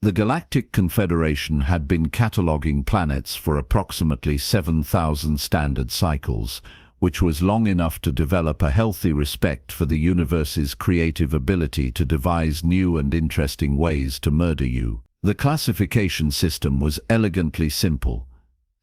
The Galactic Confederation had been cataloging planets for approximately 7,000 standard cycles, which was long enough to develop a healthy respect for the universe's creative ability to devise new and interesting ways to murder you. The classification system was elegantly simple.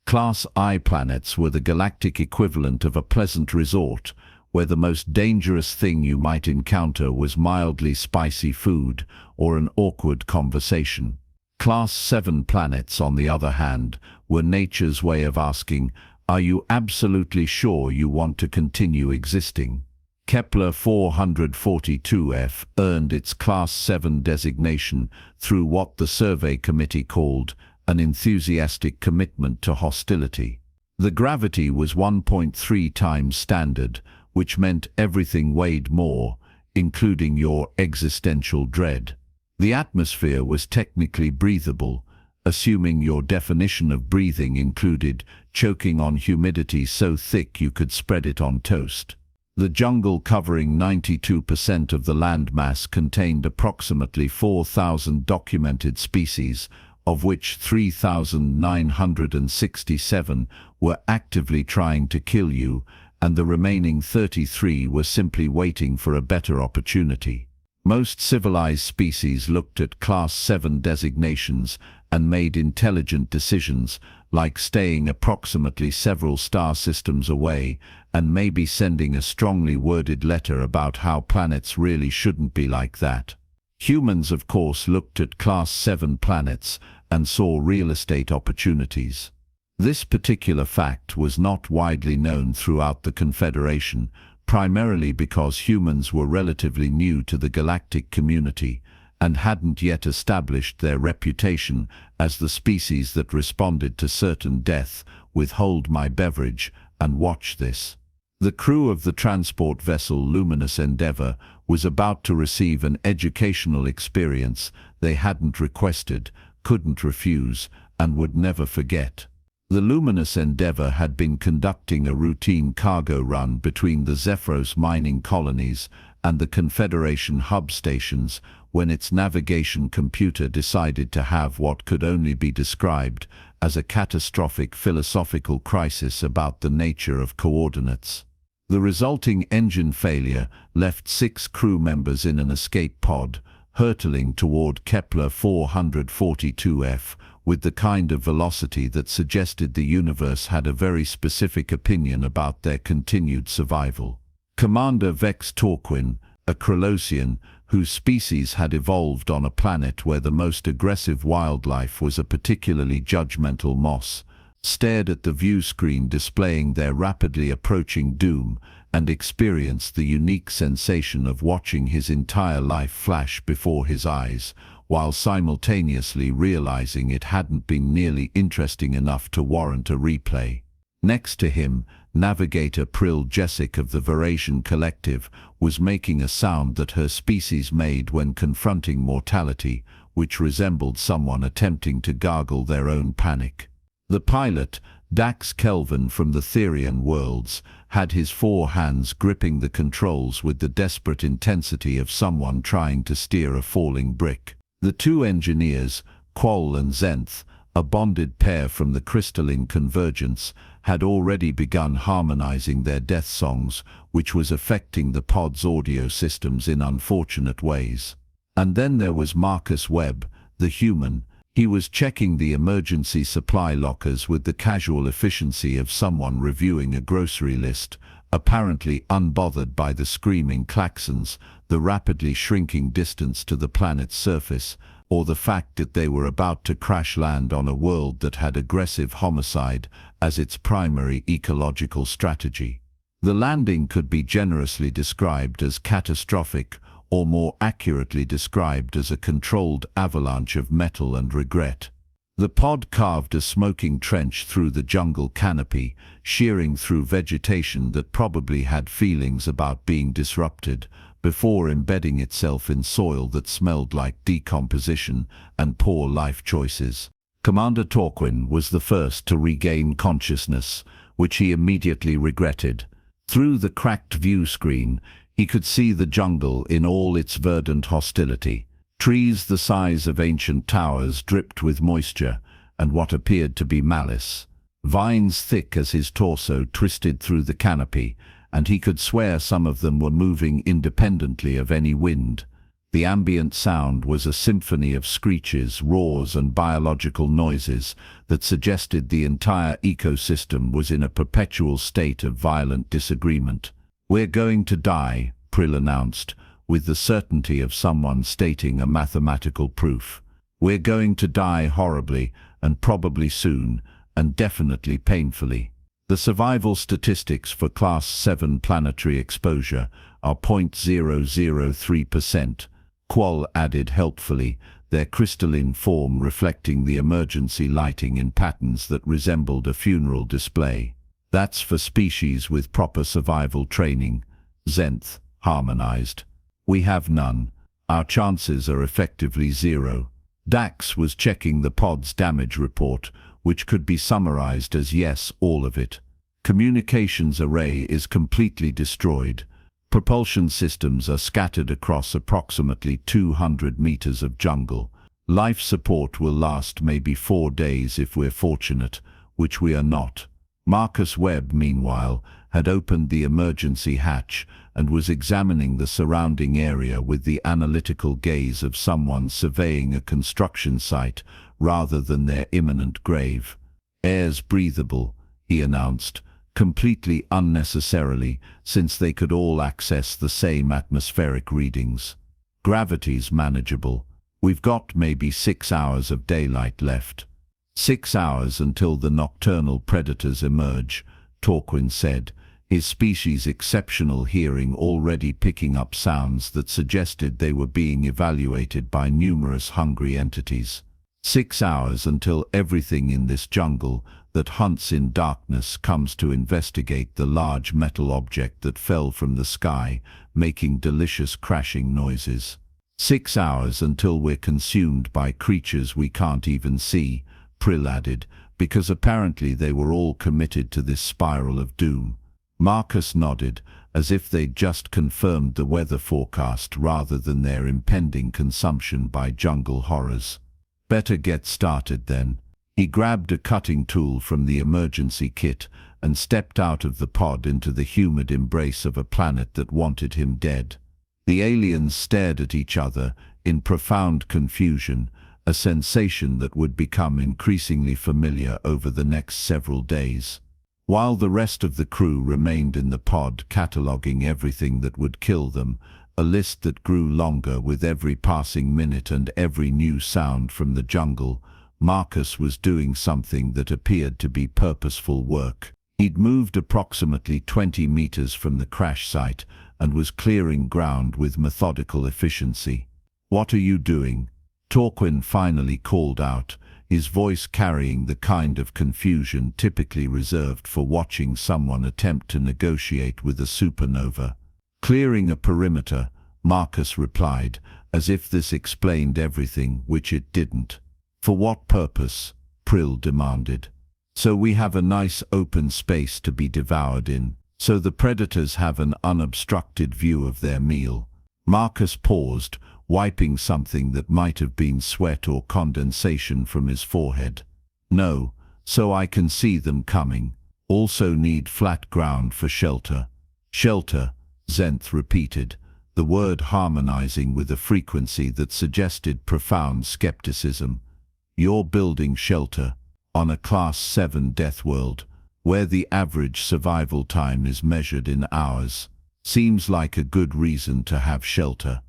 Class I planets were the galactic equivalent of a pleasant resort, where the most dangerous thing you might encounter was mildly spicy food or an awkward conversation. Class-VII planets, on the other hand, were nature's way of asking, "Are you absolutely sure you want to continue existing?" Kepler 442f earned its Class-VII designation through what the survey committee called an enthusiastic commitment to hostility. The gravity was 1.3 times standard, which meant everything weighed more, including your existential dread. The atmosphere was technically breathable, assuming your definition of breathing included choking on humidity so thick you could spread it on toast. The jungle, covering 92% of the landmass, contained approximately 4,000 documented species, of which 3,967 were actively trying to kill you, and the remaining 33 were simply waiting for a better opportunity. Most civilized species looked at Class-VII designations and made intelligent decisions, like staying approximately several star systems away and maybe sending a strongly worded letter about how planets really shouldn't be like that. Humans, of course, looked at Class-VII planets and saw real estate opportunities. This particular fact was not widely known throughout the Confederation, primarily because humans were relatively new to the galactic community and hadn't yet established their reputation as the species that responded to certain death with "hold my beverage" and "watch this." The crew of the transport vessel Luminous Endeavour was about to receive an educational experience they hadn't requested, couldn't refuse, and would never forget. The Luminous Endeavour had been conducting a routine cargo run between the Zephyros mining colonies and the Confederation hub stations when its navigation computer decided to have what could only be described as a catastrophic philosophical crisis about the nature of coordinates. The resulting engine failure left 6 crew members in an escape pod, hurtling toward Kepler 442f, with the kind of velocity that suggested the universe had a very specific opinion about their continued survival. Commander Vex Torquin, a Krelosian whose species had evolved on a planet where the most aggressive wildlife was a particularly judgmental moss, stared at the view screen displaying their rapidly approaching doom and experienced the unique sensation of watching his entire life flash before his eyes, while simultaneously realizing it hadn't been nearly interesting enough to warrant a replay. Next to him, Navigator Prill Jessic of the Foraging Collective was making a sound that her species made when confronting mortality, which resembled someone attempting to gargle their own panic. The pilot, Dax Kelvin from the Therian worlds, had his 4 hands gripping the controls with the desperate intensity of someone trying to steer a falling brick. The 2 engineers, Quoll and Zenth, a bonded pair from the crystalline convergence, had already begun harmonizing their death songs, which was affecting the pod's audio systems in unfortunate ways. And then there was Marcus Webb, the human. He was checking the emergency supply lockers with the casual efficiency of someone reviewing a grocery list, apparently unbothered by the screaming klaxons, the rapidly shrinking distance to the planet's surface, or the fact that they were about to crash land on a world that had aggressive homicide as its primary ecological strategy. The landing could be generously described as catastrophic, or more accurately described as a controlled avalanche of metal and regret. The pod carved a smoking trench through the jungle canopy, shearing through vegetation that probably had feelings about being disrupted, before embedding itself in soil that smelled like decomposition and poor life choices. Commander Torquin was the first to regain consciousness, which he immediately regretted. Through the cracked view screen, he could see the jungle in all its verdant hostility. Trees the size of ancient towers dripped with moisture and what appeared to be malice. Vines thick as his torso twisted through the canopy, and he could swear some of them were moving independently of any wind. The ambient sound was a symphony of screeches, roars, and biological noises that suggested the entire ecosystem was in a perpetual state of violent disagreement. "We're going to die," Prill announced, with the certainty of someone stating a mathematical proof. "We're going to die horribly, and probably soon, and definitely painfully. The survival statistics for Class-VII planetary exposure are 0.003%. Qual added helpfully, their crystalline form reflecting the emergency lighting in patterns that resembled a funeral display. "That's for species with proper survival training," Zenth harmonized. "We have none. Our chances are effectively zero." Dax was checking the pod's damage report, which could be summarized as yes, all of it. Communications array is completely destroyed. Propulsion systems are scattered across approximately 200 meters of jungle. Life support will last maybe 4 days if we're fortunate, which we are not. Marcus Webb, meanwhile, had opened the emergency hatch and was examining the surrounding area with the analytical gaze of someone surveying a construction site rather than their imminent grave. "Air's breathable," he announced, completely unnecessarily, since they could all access the same atmospheric readings. "Gravity's manageable. We've got maybe 6 hours of daylight left." 6 hours until the nocturnal predators emerge, Torquin said, his species' exceptional hearing already picking up sounds that suggested they were being evaluated by numerous hungry entities. 6 hours until everything in this jungle that hunts in darkness comes to investigate the large metal object that fell from the sky, making delicious crashing noises. 6 hours until we're consumed by creatures we can't even see, Prill added, because apparently they were all committed to this spiral of doom. Marcus nodded, as if they'd just confirmed the weather forecast rather than their impending consumption by jungle horrors. "Better get started then." He grabbed a cutting tool from the emergency kit and stepped out of the pod into the humid embrace of a planet that wanted him dead. The aliens stared at each other in profound confusion, a sensation that would become increasingly familiar over the next several days. While the rest of the crew remained in the pod cataloging everything that would kill them, a list that grew longer with every passing minute and every new sound from the jungle, Marcus was doing something that appeared to be purposeful work. He'd moved approximately 20 meters from the crash site and was clearing ground with methodical efficiency. "What are you doing?" Torquin finally called out, his voice carrying the kind of confusion typically reserved for watching someone attempt to negotiate with a supernova. "Clearing a perimeter," Marcus replied, as if this explained everything, which it didn't. "For what purpose?" Prill demanded. "So we have a nice open space to be devoured in, so the predators have an unobstructed view of their meal." Marcus paused, wiping something that might have been sweat or condensation from his forehead. "No, so I can see them coming. Also need flat ground for shelter." "Shelter," Zenth repeated, the word harmonizing with a frequency that suggested profound skepticism. "You're building shelter on a Class-VII death world, where the average survival time is measured in hours. Seems like a good reason to have shelter,"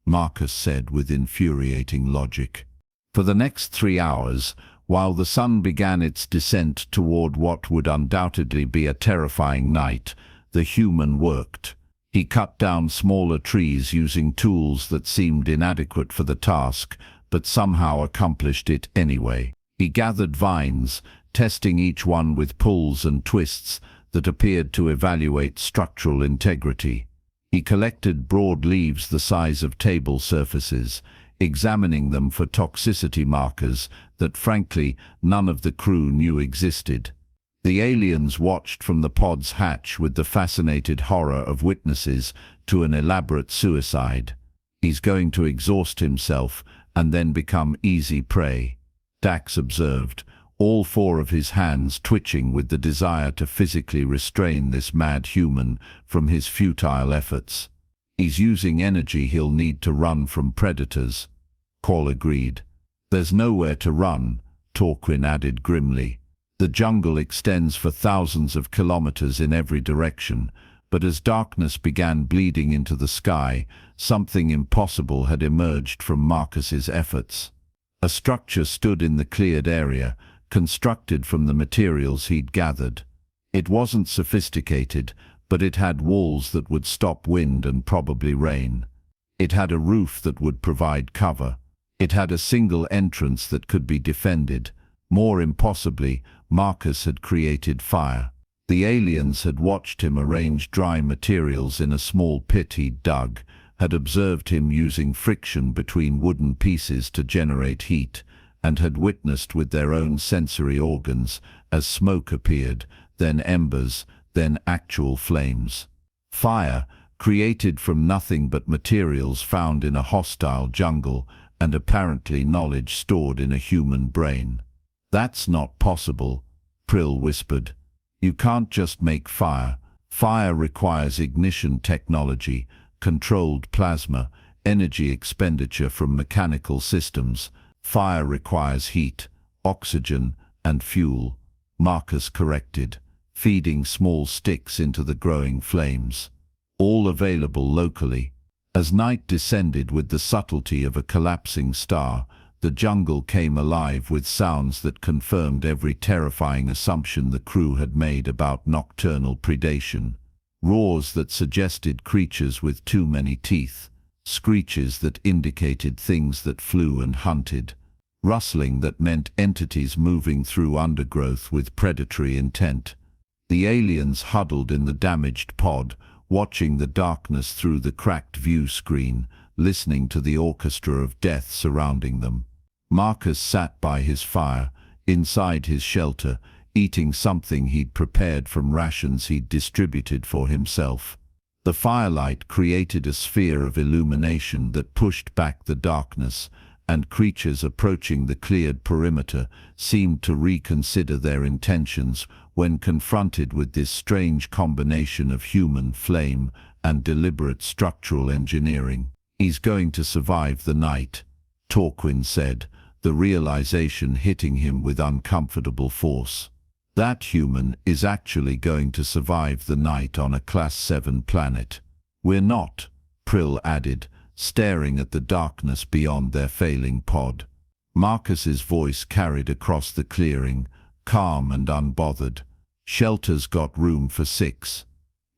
Marcus said with infuriating logic. For the next 3 hours, while the sun began its descent toward what would undoubtedly be a terrifying night, the human worked. He cut down smaller trees using tools that seemed inadequate for the task, but somehow accomplished it anyway. He gathered vines, testing each one with pulls and twists that appeared to evaluate structural integrity. He collected broad leaves the size of table surfaces, examining them for toxicity markers that frankly none of the crew knew existed. The aliens watched from the pod's hatch with the fascinated horror of witnesses to an elaborate suicide. He's going to exhaust himself and then become easy prey. Dax observed, all four of his hands twitching with the desire to physically restrain this mad human from his futile efforts. He's using energy he'll need to run from predators. Call agreed. There's nowhere to run, Torquin added grimly. The jungle extends for thousands of kilometers in every direction, but as darkness began bleeding into the sky, something impossible had emerged from Marcus's efforts. A structure stood in the cleared area, constructed from the materials he'd gathered. It wasn't sophisticated, but it had walls that would stop wind and probably rain. It had a roof that would provide cover. It had a single entrance that could be defended. More impossibly, Marcus had created fire. The aliens had watched him arrange dry materials in a small pit he'd dug, had observed him using friction between wooden pieces to generate heat, and had witnessed with their own sensory organs as smoke appeared, then embers, then actual flames. Fire, created from nothing but materials found in a hostile jungle, and apparently knowledge stored in a human brain. That's not possible, Prill whispered. You can't just make fire. Fire requires ignition technology, controlled plasma, energy expenditure from mechanical systems. Fire requires heat, oxygen, and fuel, Marcus corrected, feeding small sticks into the growing flames. All available locally. As night descended with the subtlety of a collapsing star, the jungle came alive with sounds that confirmed every terrifying assumption the crew had made about nocturnal predation. Roars that suggested creatures with too many teeth, screeches that indicated things that flew and hunted, rustling that meant entities moving through undergrowth with predatory intent. The aliens huddled in the damaged pod, watching the darkness through the cracked view screen, listening to the orchestra of death surrounding them. Marcus sat by his fire, inside his shelter, eating something he'd prepared from rations he'd distributed for himself. The firelight created a sphere of illumination that pushed back the darkness, and creatures approaching the cleared perimeter seemed to reconsider their intentions when confronted with this strange combination of human flame and deliberate structural engineering. He's going to survive the night, Torquin said, the realization hitting him with uncomfortable force. That human is actually going to survive the night on a Class-VII planet. We're not, Prill added, staring at the darkness beyond their failing pod. Marcus's voice carried across the clearing, calm and unbothered. Shelter's got room for 6.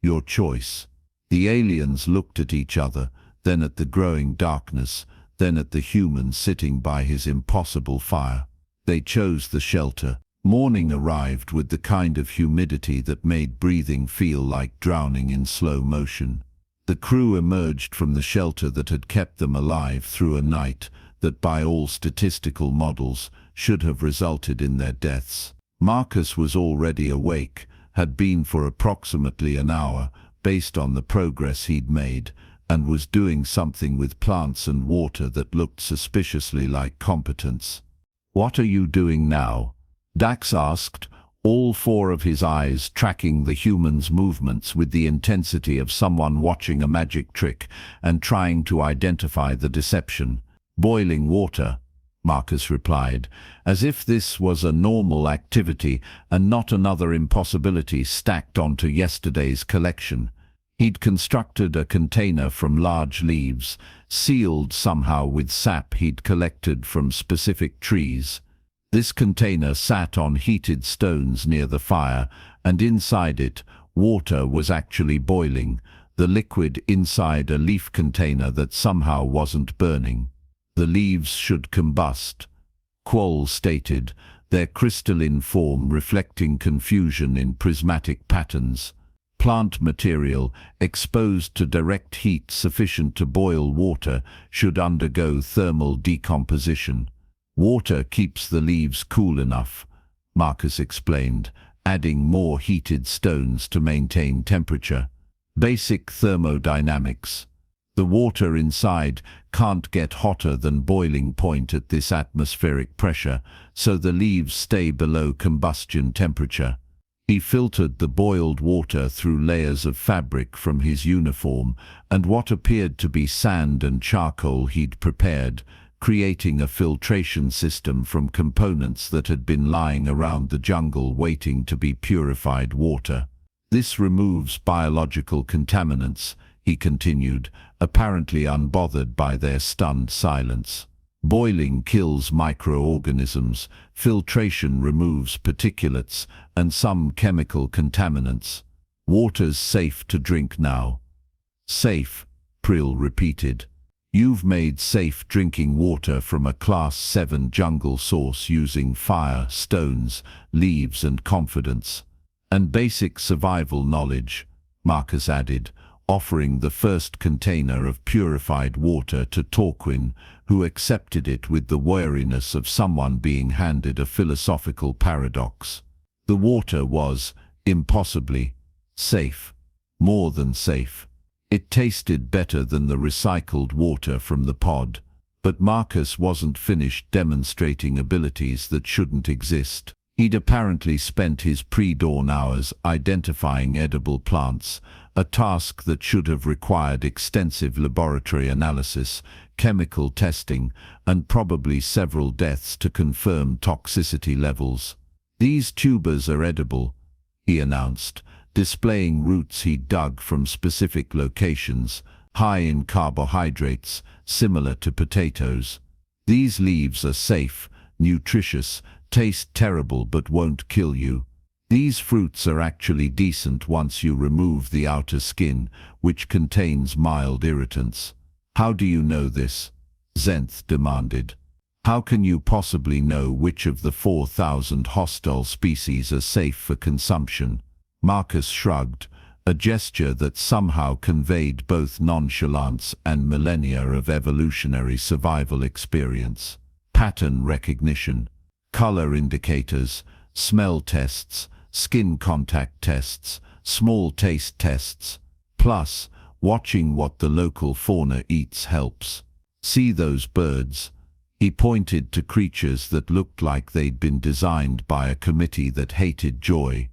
Your choice. The aliens looked at each other, then at the growing darkness, then at the human sitting by his impossible fire. They chose the shelter. Morning arrived with the kind of humidity that made breathing feel like drowning in slow motion. The crew emerged from the shelter that had kept them alive through a night that by all statistical models should have resulted in their deaths. Marcus was already awake, had been for approximately an hour, based on the progress he'd made, and was doing something with plants and water that looked suspiciously like competence. What are you doing now? Dax asked, all 4 of his eyes tracking the human's movements with the intensity of someone watching a magic trick and trying to identify the deception. Boiling water, Marcus replied, as if this was a normal activity and not another impossibility stacked onto yesterday's collection. He'd constructed a container from large leaves, sealed somehow with sap he'd collected from specific trees. This container sat on heated stones near the fire, and inside it, water was actually boiling, the liquid inside a leaf container that somehow wasn't burning. The leaves should combust, Quoll stated, their crystalline form reflecting confusion in prismatic patterns. Plant material, exposed to direct heat sufficient to boil water, should undergo thermal decomposition. Water keeps the leaves cool enough, Marcus explained, adding more heated stones to maintain temperature. Basic thermodynamics. The water inside can't get hotter than boiling point at this atmospheric pressure, so the leaves stay below combustion temperature. He filtered the boiled water through layers of fabric from his uniform and what appeared to be sand and charcoal he'd prepared, creating a filtration system from components that had been lying around the jungle waiting to be purified water. This removes biological contaminants, he continued, apparently unbothered by their stunned silence. Boiling kills microorganisms, filtration removes particulates and some chemical contaminants. Water's safe to drink now. Safe, Prill repeated. You've made safe drinking water from a Class-VII jungle source using fire, stones, leaves and confidence. And basic survival knowledge, Marcus added, offering the first container of purified water to Torquin, who accepted it with the wariness of someone being handed a philosophical paradox. The water was, impossibly, safe. More than safe. It tasted better than the recycled water from the pod. But Marcus wasn't finished demonstrating abilities that shouldn't exist. He'd apparently spent his pre-dawn hours identifying edible plants, a task that should have required extensive laboratory analysis, chemical testing, and probably several deaths to confirm toxicity levels. These tubers are edible, he announced, displaying roots he'd dug from specific locations, high in carbohydrates, similar to potatoes. These leaves are safe, nutritious, taste terrible but won't kill you. These fruits are actually decent once you remove the outer skin, which contains mild irritants. How do you know this? Zenth demanded. How can you possibly know which of the 4,000 hostile species are safe for consumption? Marcus shrugged, a gesture that somehow conveyed both nonchalance and millennia of evolutionary survival experience. Pattern recognition, color indicators, smell tests, skin contact tests, small taste tests. Plus, watching what the local fauna eats helps. See those birds? He pointed to creatures that looked like they'd been designed by a committee that hated joy.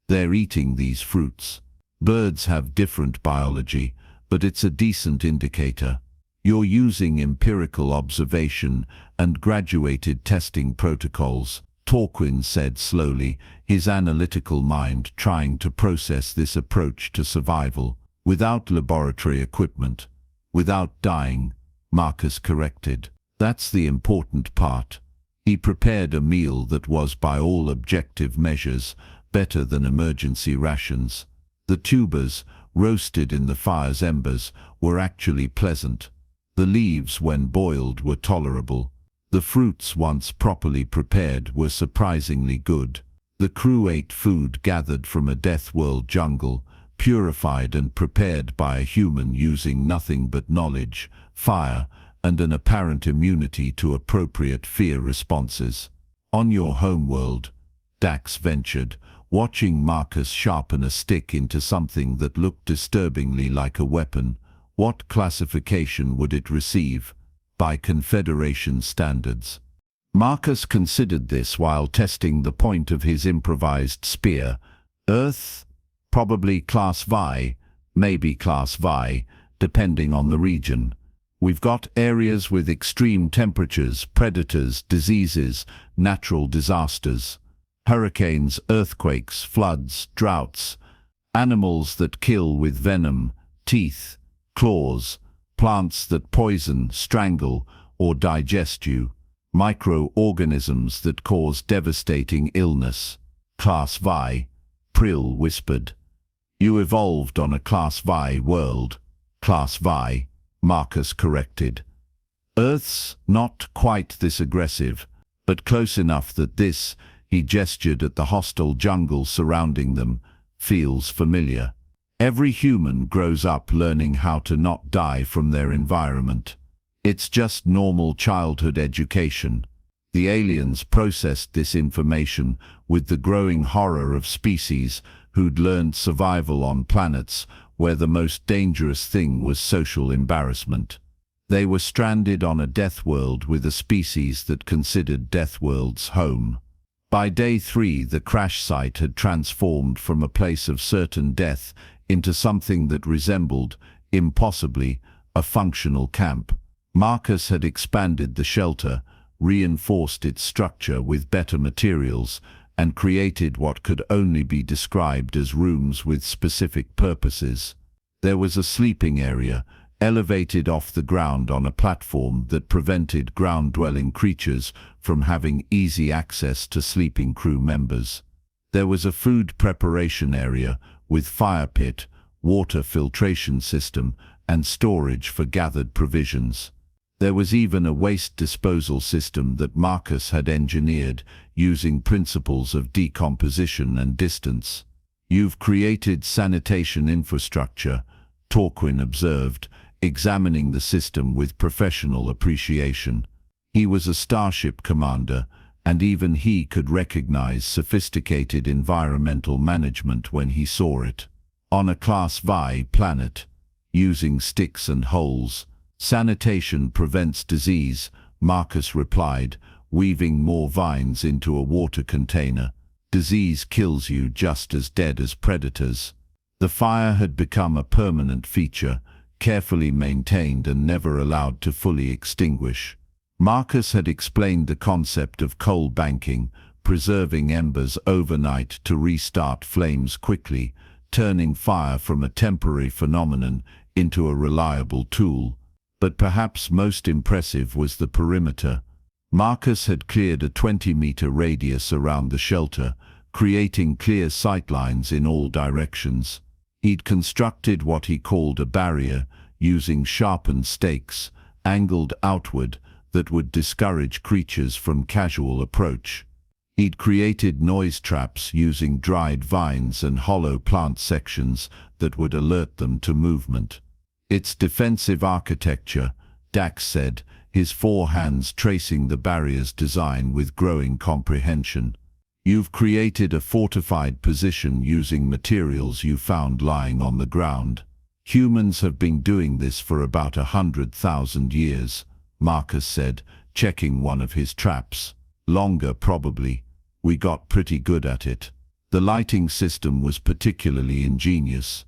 They're eating these fruits. Birds have different biology, but it's a decent indicator. You're using empirical observation and graduated testing protocols, Torquin said slowly, his analytical mind trying to process this approach to survival. Without laboratory equipment. Without dying, Marcus corrected. That's the important part. He prepared a meal that was by all objective measures better than emergency rations. The tubers, roasted in the fire's embers, were actually pleasant. The leaves, when boiled, were tolerable. The fruits, once properly prepared, were surprisingly good. The crew ate food gathered from a death-world jungle, purified and prepared by a human using nothing but knowledge, fire, and an apparent immunity to appropriate fear responses. On your homeworld, Dax ventured, watching Marcus sharpen a stick into something that looked disturbingly like a weapon. What classification would it receive, by Confederation standards? Marcus considered this while testing the point of his improvised spear. Earth? Probably Class-VII, maybe Class-VII, depending on the region. We've got areas with extreme temperatures, predators, diseases, natural disasters, hurricanes, earthquakes, floods, droughts, animals that kill with venom, teeth, claws, plants that poison, strangle, or digest you, microorganisms that cause devastating illness. Class-VII, Prill whispered. You evolved on a Class-VII world. Class-VII, Marcus corrected. Earth's not quite this aggressive, but close enough that this, he gestured at the hostile jungle surrounding them, feels familiar. Every human grows up learning how to not die from their environment. It's just normal childhood education. The aliens processed this information with the growing horror of species who'd learned survival on planets where the most dangerous thing was social embarrassment. They were stranded on a death world with a species that considered death worlds home. By day 3, the crash site had transformed from a place of certain death into something that resembled, impossibly, a functional camp. Marcus had expanded the shelter, reinforced its structure with better materials, and created what could only be described as rooms with specific purposes. There was a sleeping area, elevated off the ground on a platform that prevented ground-dwelling creatures from having easy access to sleeping crew members. There was a food preparation area with fire pit, water filtration system, and storage for gathered provisions. There was even a waste disposal system that Marcus had engineered using principles of decomposition and distance. "You've created sanitation infrastructure," Torquin observed, examining the system with professional appreciation. He was a starship commander, and even he could recognize sophisticated environmental management when he saw it. On a Class-VII planet, using sticks and holes, "Sanitation prevents disease," Marcus replied, weaving more vines into a water container. "Disease kills you just as dead as predators." The fire had become a permanent feature, carefully maintained and never allowed to fully extinguish. Marcus had explained the concept of coal banking, preserving embers overnight to restart flames quickly, turning fire from a temporary phenomenon into a reliable tool. But perhaps most impressive was the perimeter. Marcus had cleared a 20-meter radius around the shelter, creating clear sightlines in all directions. He'd constructed what he called a barrier, using sharpened stakes, angled outward, that would discourage creatures from casual approach. He'd created noise traps using dried vines and hollow plant sections that would alert them to movement. "It's defensive architecture," Dax said, his 4 hands tracing the barrier's design with growing comprehension. "You've created a fortified position using materials you found lying on the ground. Humans have been doing this for about 100,000 years, Marcus said, checking one of his traps. "Longer, probably. We got pretty good at it." The lighting system was particularly ingenious.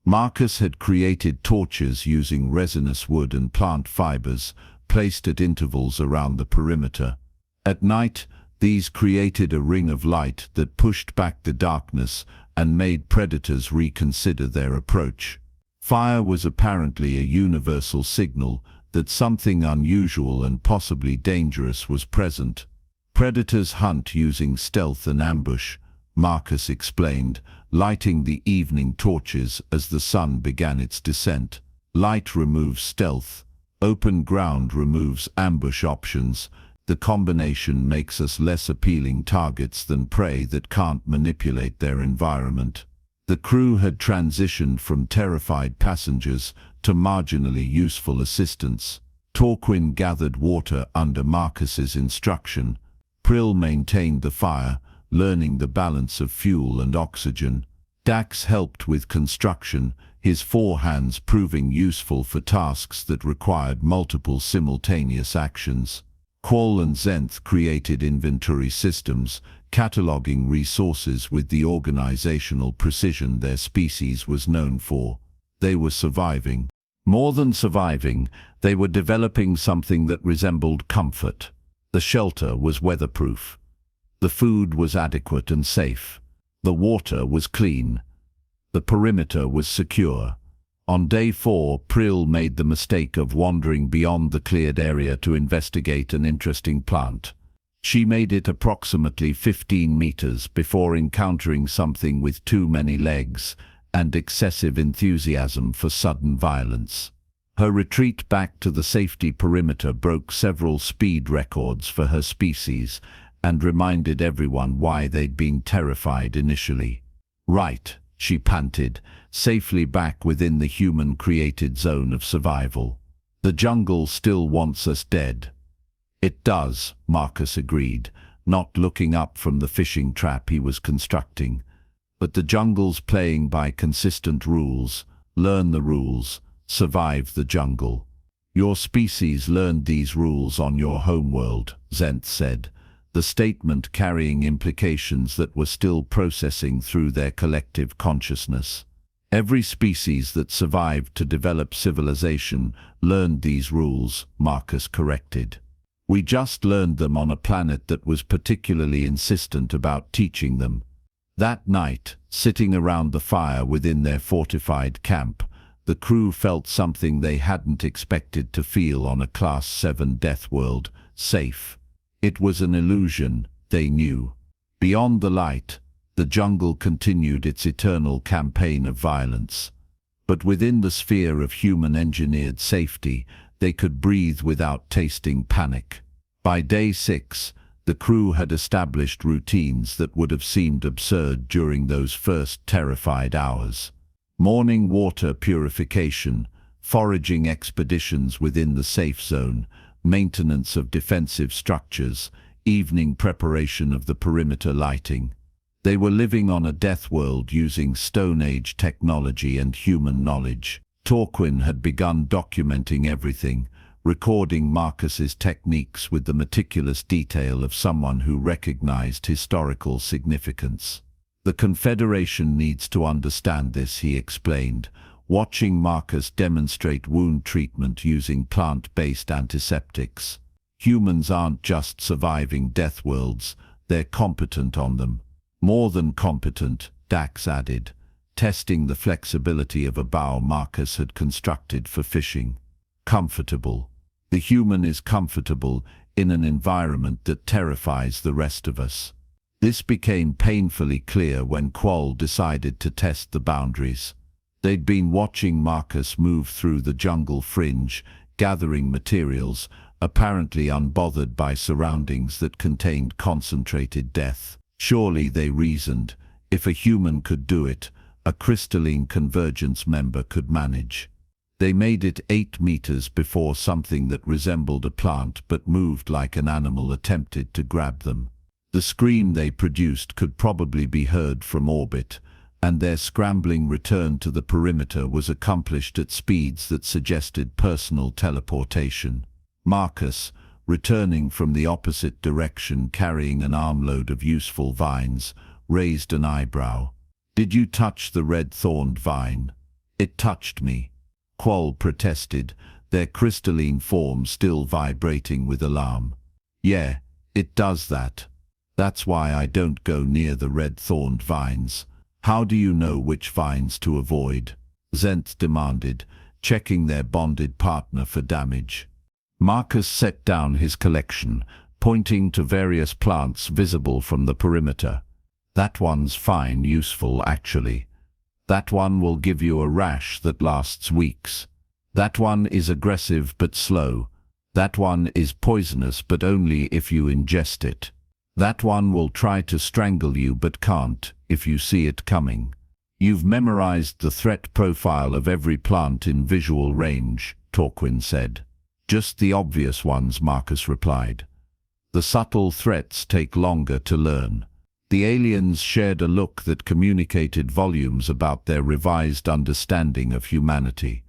Marcus had created torches using resinous wood and plant fibers, placed at intervals around the perimeter. At night, these created a ring of light that pushed back the darkness and made predators reconsider their approach. Fire was apparently a universal signal that something unusual and possibly dangerous was present. "Predators hunt using stealth and ambush," Marcus explained, lighting the evening torches as the sun began its descent. "Light removes stealth. Open ground removes ambush options. The combination makes us less appealing targets than prey that can't manipulate their environment." The crew had transitioned from terrified passengers to marginally useful assistants. Torquin gathered water under Marcus's instruction. Prill maintained the fire, learning the balance of fuel and oxygen. Dax helped with construction, his 4 hands proving useful for tasks that required multiple simultaneous actions. Qual and Zenth created inventory systems, cataloging resources with the organizational precision their species was known for. They were surviving. More than surviving, they were developing something that resembled comfort. The shelter was weatherproof. The food was adequate and safe. The water was clean. The perimeter was secure. On day 4, Prill made the mistake of wandering beyond the cleared area to investigate an interesting plant. She made it approximately 15 meters before encountering something with too many legs and excessive enthusiasm for sudden violence. Her retreat back to the safety perimeter broke several speed records for her species and reminded everyone why they'd been terrified initially. "Right," she panted, safely back within the human-created zone of survival. "The jungle still wants us dead." "It does," Marcus agreed, not looking up from the fishing trap he was constructing. "But the jungle's playing by consistent rules. learn the rules, survive the jungle. Your species learned these rules on your homeworld, Zenth said, the statement carrying implications that were still processing through their collective consciousness. Every species that survived to develop civilization learned these rules, Marcus corrected. We just learned them on a planet that was particularly insistent about teaching them. That night, sitting around the fire within their fortified camp, the crew felt something they hadn't expected to feel on a Class-VII death world, safe. It was an illusion, they knew. Beyond the light, the jungle continued its eternal campaign of violence. But within the sphere of human-engineered safety, they could breathe without tasting panic. By day 6, the crew had established routines that would have seemed absurd during those first terrified hours. Morning water purification, foraging expeditions within the safe zone, maintenance of defensive structures, evening preparation of the perimeter lighting. They were living on a death world using Stone Age technology and human knowledge. Torquin had begun documenting everything, recording Marcus's techniques with the meticulous detail of someone who recognized historical significance. The Confederation needs to understand this, he explained, watching Marcus demonstrate wound treatment using plant-based antiseptics. Humans aren't just surviving death worlds, they're competent on them. More than competent, Dax added, testing the flexibility of a bow Marcus had constructed for fishing. Comfortable. The human is comfortable in an environment that terrifies the rest of us. This became painfully clear when Quoll decided to test the boundaries. They'd been watching Marcus move through the jungle fringe, gathering materials, apparently unbothered by surroundings that contained concentrated death. Surely, they reasoned, if a human could do it, a crystalline convergence member could manage. They made it 8 meters before something that resembled a plant but moved like an animal attempted to grab them. The scream they produced could probably be heard from orbit, and their scrambling return to the perimeter was accomplished at speeds that suggested personal teleportation. Marcus, returning from the opposite direction carrying an armload of useful vines, raised an eyebrow. "Did you touch the red-thorned vine?" "It touched me," Quoll protested, their crystalline form still vibrating with alarm. "Yeah, it does that. That's why I don't go near the red-thorned vines." "How do you know which vines to avoid?" Zenth demanded, checking their bonded partner for damage. Marcus set down his collection, pointing to various plants visible from the perimeter. "That one's fine, useful actually. That one will give you a rash that lasts weeks. That one is aggressive but slow. That one is poisonous but only if you ingest it. That one will try to strangle you but can't if you see it coming." "You've memorized the threat profile of every plant in visual range," Torquin said. "Just the obvious ones," Marcus replied. "The subtle threats take longer to learn." The aliens shared a look that communicated volumes about their revised understanding of humanity.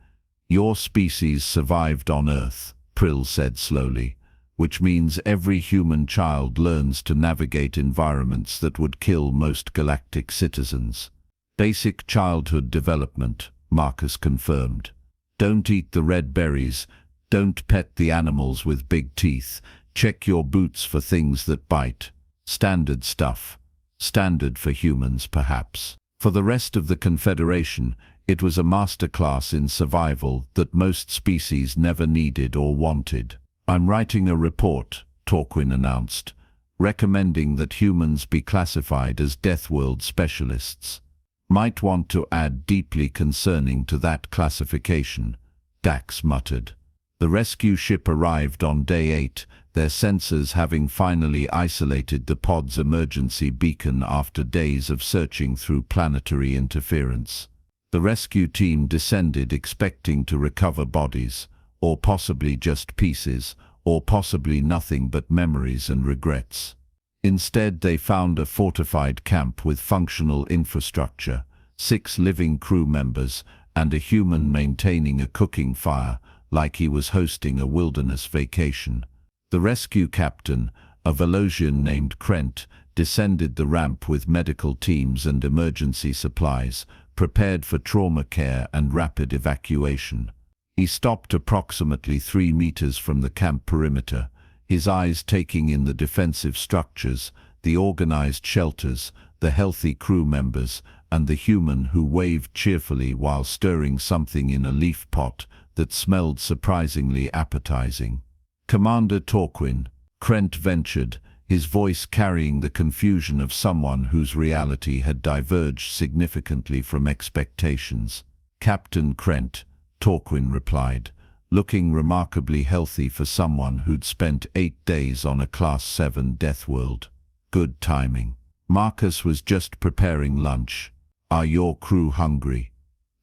"Your species survived on Earth," Prill said slowly, "which means every human child learns to navigate environments that would kill most galactic citizens." "Basic childhood development," Marcus confirmed. "Don't eat the red berries. Don't pet the animals with big teeth. Check your boots for things that bite. Standard stuff. Standard for humans, perhaps." For the rest of the Confederation, it was a masterclass in survival that most species never needed or wanted. "I'm writing a report," Torquin announced, recommending that humans be classified as Death World specialists. "Might want to add deeply concerning to that classification," Dax muttered. The rescue ship arrived on day 8, their sensors having finally isolated the pod's emergency beacon after days of searching through planetary interference. The rescue team descended expecting to recover bodies, or possibly just pieces, or possibly nothing but memories and regrets. Instead, they found a fortified camp with functional infrastructure, 6 living crew members, and a human maintaining a cooking fire, like he was hosting a wilderness vacation. The rescue captain, a Velocian named Krent, descended the ramp with medical teams and emergency supplies, prepared for trauma care and rapid evacuation. He stopped approximately 3 meters from the camp perimeter, his eyes taking in the defensive structures, the organized shelters, the healthy crew members, and the human who waved cheerfully while stirring something in a leaf pot that smelled surprisingly appetizing. "Commander Torquin," Krent ventured, his voice carrying the confusion of someone whose reality had diverged significantly from expectations. "Captain Krent," Torquin replied, looking remarkably healthy for someone who'd spent 8 days on a Class-VII death world. "Good timing. Marcus was just preparing lunch. Are your crew hungry?"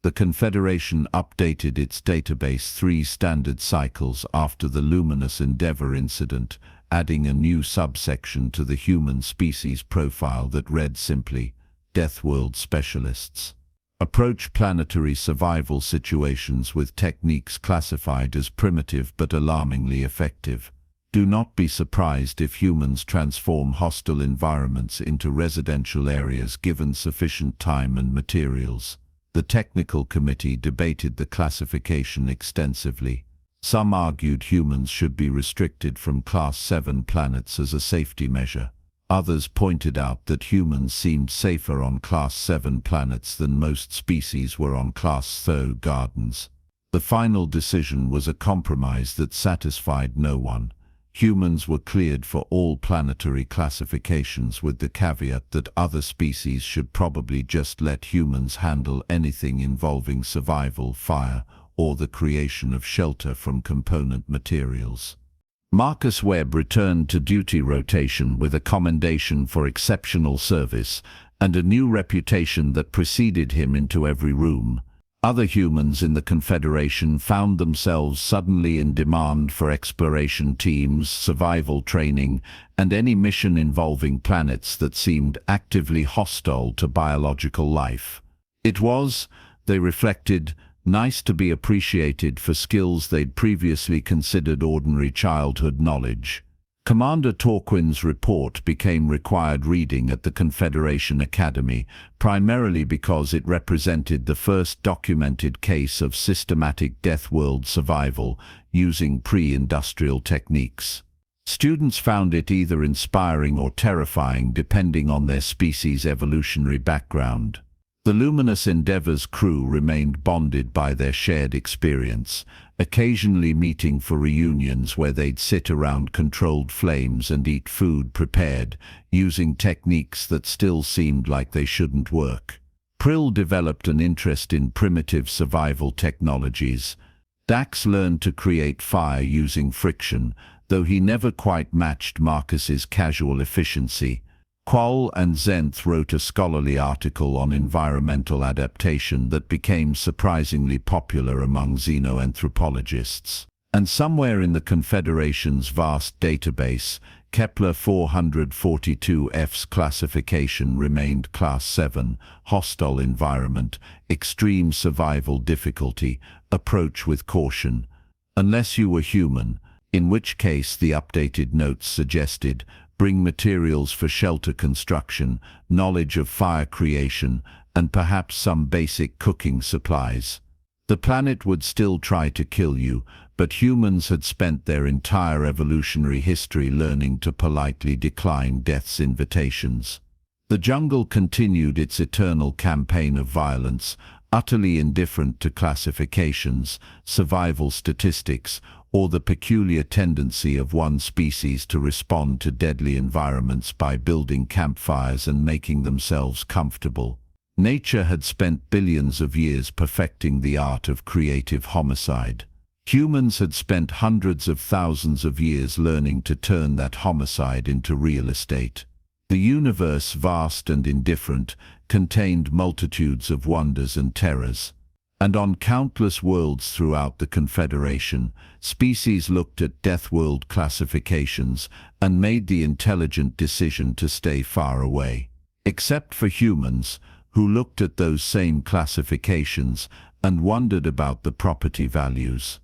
The Confederation updated its database 3 standard cycles after the Luminous Endeavor incident, adding a new subsection to the human species profile that read simply, "Death World Specialists. Approach planetary survival situations with techniques classified as primitive but alarmingly effective. Do not be surprised if humans transform hostile environments into residential areas given sufficient time and materials." The technical committee debated the classification extensively. Some argued humans should be restricted from Class-VII planets as a safety measure. Others pointed out that humans seemed safer on Class-VII planets than most species were on Class-VII gardens. The final decision was a compromise that satisfied no one. Humans were cleared for all planetary classifications with the caveat that other species should probably just let humans handle anything involving survival, fire, or the creation of shelter from component materials. Marcus Webb returned to duty rotation with a commendation for exceptional service and a new reputation that preceded him into every room. Other humans in the Confederation found themselves suddenly in demand for exploration teams, survival training, and any mission involving planets that seemed actively hostile to biological life. It was, they reflected, nice to be appreciated for skills they'd previously considered ordinary childhood knowledge. Commander Torquin's report became required reading at the Confederation Academy, primarily because it represented the first documented case of systematic death world survival using pre-industrial techniques. Students found it either inspiring or terrifying depending on their species' evolutionary background. The Luminous Endeavor's crew remained bonded by their shared experience, occasionally meeting for reunions where they'd sit around controlled flames and eat food prepared, using techniques that still seemed like they shouldn't work. Prill developed an interest in primitive survival technologies. Dax learned to create fire using friction, though he never quite matched Marcus's casual efficiency. Qual and Zenth wrote a scholarly article on environmental adaptation that became surprisingly popular among xenoanthropologists. And somewhere in the Confederation's vast database, Kepler 442f's classification remained Class-VII, hostile environment, extreme survival difficulty, approach with caution. Unless you were human, in which case the updated notes suggested, bring materials for shelter construction, knowledge of fire creation, and perhaps some basic cooking supplies. The planet would still try to kill you, but humans had spent their entire evolutionary history learning to politely decline death's invitations. The jungle continued its eternal campaign of violence, utterly indifferent to classifications, survival statistics, or the peculiar tendency of one species to respond to deadly environments by building campfires and making themselves comfortable. Nature had spent billions of years perfecting the art of creative homicide. Humans had spent hundreds of thousands of years learning to turn that homicide into real estate. The universe, vast and indifferent, contained multitudes of wonders and terrors. And on countless worlds throughout the Confederation, species looked at death world classifications and made the intelligent decision to stay far away. Except for humans, who looked at those same classifications and wondered about the property values.